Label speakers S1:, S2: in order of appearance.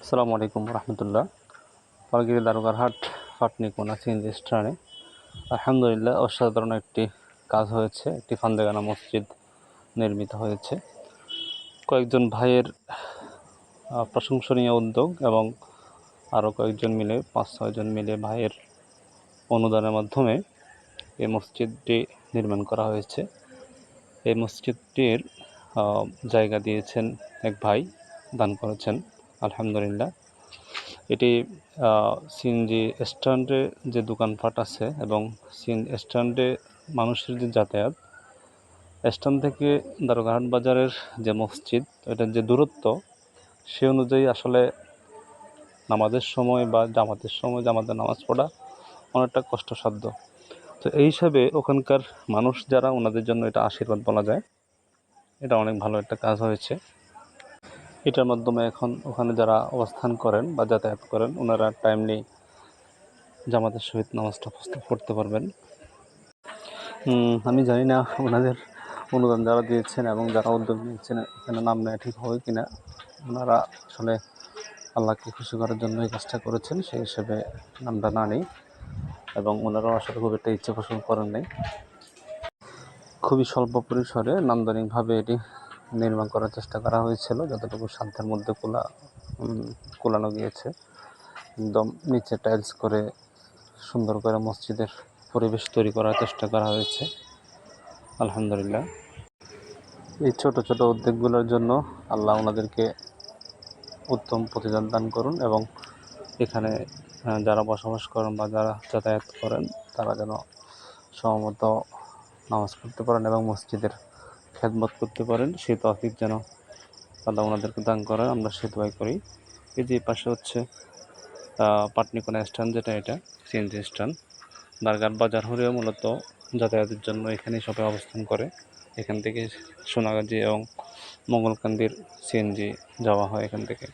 S1: আসসালামু আলাইকুম রহমতুল্লাহ। পালগিরি দারোগারহাট পাটনিকোনা সিএনজি স্ট্যান্ডে আলহামদুলিল্লাহ অসাধারণ একটি কাজ হয়েছে। একটি ফান্দেগানা মসজিদ নির্মিত হয়েছে কয়েকজন ভাইয়ের প্রশংসনীয় উদ্যোগ এবং আরও কয়েকজন মিলে 5-6 জন মিলে ভাইয়ের অনুদানের মাধ্যমে এই মসজিদটি নির্মাণ করা হয়েছে। এই মসজিদটির জায়গা দিয়েছেন এক ভাই, দান করেছেন আলহামদুলিল্লাহ। এটি সিএনজি স্ট্যান্ডে যে দোকানপাট আছে এবং সিএনজি স্ট্যান্ডে মানুষের যে যাতায়াত, স্ট্যান্ড থেকে দারোগাহাট বাজারের যে মসজিদ, এটার যে দূরত্ব, সে অনুযায়ী আসলে নামাজের সময় বা জামাতের সময় জামাতের নামাজ পড়া অনেকটা কষ্টসাধ্য। তো এই হিসাবে ওখানকার মানুষ যারা, ওনাদের জন্য এটা আশীর্বাদ বলা যায়। এটা অনেক ভালো একটা কাজ হয়েছে। এটার মাধ্যমে এখন ওখানে যারা অবস্থান করেন বা যাতায়াত করেন, ওনারা টাইমলি জামাতের সহিত নামাজটা পড়তে পারবেন। আমি জানি না ওনাদের অনুদান যারা দিয়েছেন এবং যারা উদ্যোগ নিয়েছেন এখানে নাম নেওয়া ঠিক হবে কিনা। ওনারা আসলে আল্লাহকে খুশি করার জন্য এই কাজটা করেছেন, সেই হিসেবে নামটা না নেই। এবং ওনারাও আসলে খুব একটা ইচ্ছে পোষণ করেন নাই। খুবই স্বল্প পরিসরে নান্দনিকভাবে এটি নির্মাণ করার চেষ্টা করা হয়েছিল, যতটুকু সাধ্যের মধ্যে কুলানো গিয়েছে। একদম নিচে টাইলস করে সুন্দর করে মসজিদের পরিবেশ তৈরি করার চেষ্টা করা হয়েছে আলহামদুলিল্লাহ। এই ছোট ছোট উদ্যোগগুলোর জন্য আল্লাহ ওনাদেরকে উত্তম প্রতিদান দান করুন এবং এখানে যারা বসবাস করেন বা যারা যাতায়াত করেন তারা যেন সময়মতো নামাজ পড়তে পারেন এবং মসজিদের খেদমত করতে পারেন, সেই তৌফিক যেন আল্লাহ ওনাদেরকে দান করেন, আমরা সে দোয়া করি। এই যে পাশে হচ্ছে পাটনিকোনা স্ট্যান্ড, যেটা এটা সিএনজি স্ট্যান্ড। দারোগাহাট বাজার হলেও মূলত যাতায়াতের জন্য এখানেই সবাই অবস্থান করে। এখান থেকে সোনাগাজী এবং মঙ্গলকান্দির সিএনজি যাওয়া হয় এখান থেকে।